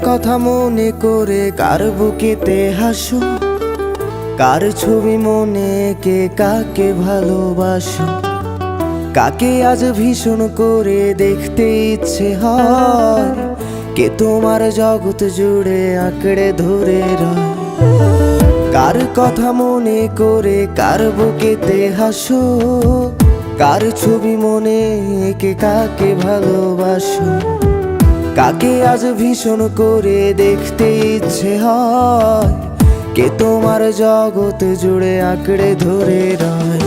কথা মনে করে কার বুকেতে হাসো, কার ছবি মনে কে কাকে ভালোবাসো, কাকে আজ ভীষণ করে দেখতে ইচ্ছে হয়, কে তোমার জগৎ জুড়ে আঁকড়ে ধরে রয়। কার কথা মনে করে কার বুকেতে হাসো, কার ছবি মনে কে কাকে ভালোবাসো, কাকে আজ ভীষণ করে দেখতে ইচ্ছে হয়, কে তোমার জগৎ জুড়ে আঁকড়ে ধরে রয়।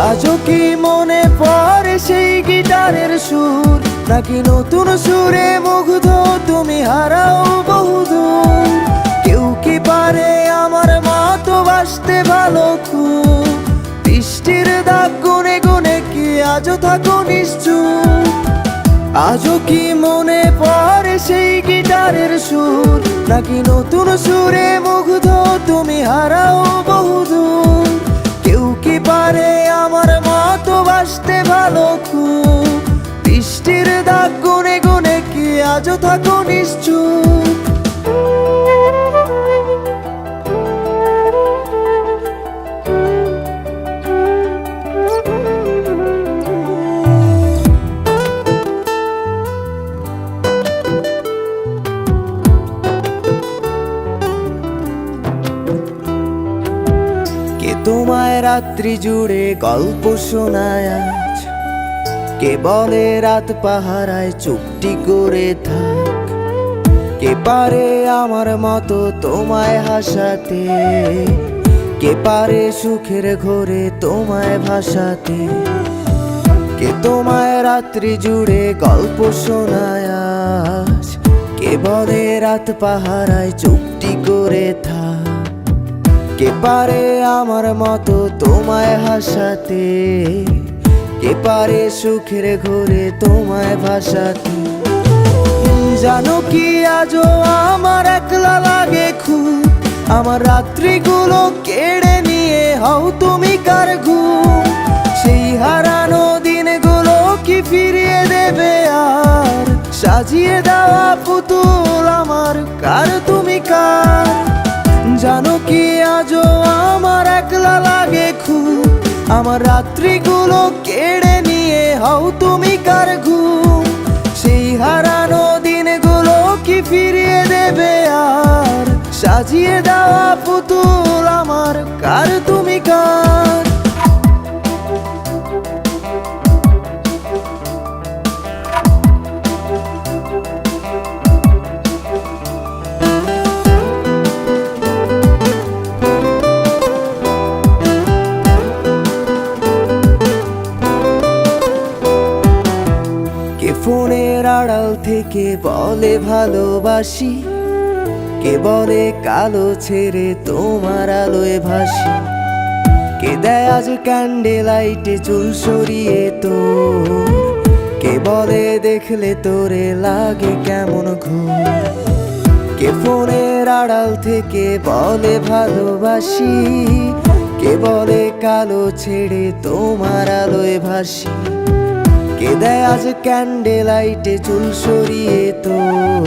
আজও কি মনে পড়ে সেই গিটারের সুর, নাকি নতুন সুরে মুগ্ধ তুমি হারাও বহুদূর? কেউ কি পারে আমার মতো বাসতে ভালো খুব, বৃষ্টির দাগ গুনে গুনে কি আজও থাকো নিশ্চুপ? আজও কি মনে পড়ে সেই গিটারের সুর, নাকি নতুন সুরে মুগ্ধ তুমি হারাও বহুদূর? কেউ কি পারে আমার মতো বাসতে ভালো খুব, বৃষ্টির দাগ গুনে গুনে কি আজও থাকো নিশ্চুপ? তোমায় রাত্রি জুড়ে গল্প শোনায় আজ, কে বলে রাত পাহারায় চুপটি করে থাক, কে পারে আমার মতো তোমায় হাসাতে, কে পারে সুখের ঘোরে তোমায় ভাসাতে? কে তোমায় রাত্রি জুড়ে গল্প শোনায় আজ, কে বলে রাত পাহারায় চুপটি করে থাক, কে পারে আমার মতো তোমায় হাসাতে, কে পারে সুখের ঘোরে তোমায় ভাসাতে? জানো কি আজও আমার একলা লাগে খুব, আমার রাত্রিগুলো কেড়ে নিয়ে হও তুমি কার ঘুম? সেই হারানো দিনগুলো কি ফিরিয়ে দেবে আর, সাজিয়ে দেওয়া পুতুল আমার কার তুমি কার? জানো কি আজও আমার একলা লাগে খুব, আমার রাত্রিগুলো কেড়ে নিয়ে হও তুমি কার ঘুম? সেই হারানো দিনগুলো কি ফিরিয়ে দেবে আর, সাজিয়ে দেওয়া পুতুল আমার কার তুমি কার? ফোনের আড়াল থেকে বলে ভালোবাসি, কে বলে কালো ছেড়ে তোমার আলোয় ভাসি, কে দেয় আজ ক্যান্ডেল লাইটে চুল সরিয়ে তোর, কে বলে দেখলে তোরে লাগে কেমন ঘুম? কে ফোনের আড়াল থেকে বলে ভালোবাসি, কে বলে কালো ছেড়ে তোমার আলোয় ভাসি, কে দেয় আজ ক্যান্ডেল লাইটে চুল সরিয়ে তোর,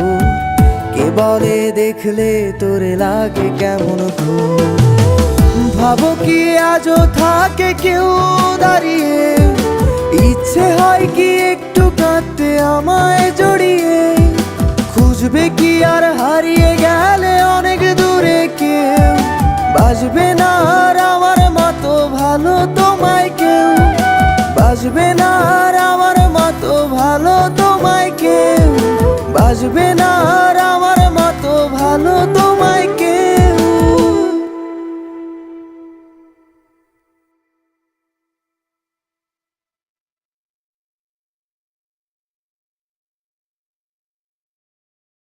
কে বলে দেখলে তোরে লাগে কেমন ঘুম? ভাবো কি আজও থাকে কেউ দাঁড়িয়ে, ইচ্ছে হয় কি একটু কাঁদতে আমায় জড়িয়ে? খুঁজবে কি আর হারিয়ে গেলে অনেক দূরে কেউ, বাসবে না আর আমার মতো ভালো তোমায় কেউ, বাসবে না আর আমার মতো ভালো তোমায় কেউ, বাসবে না আর আমার মতো ভালো তো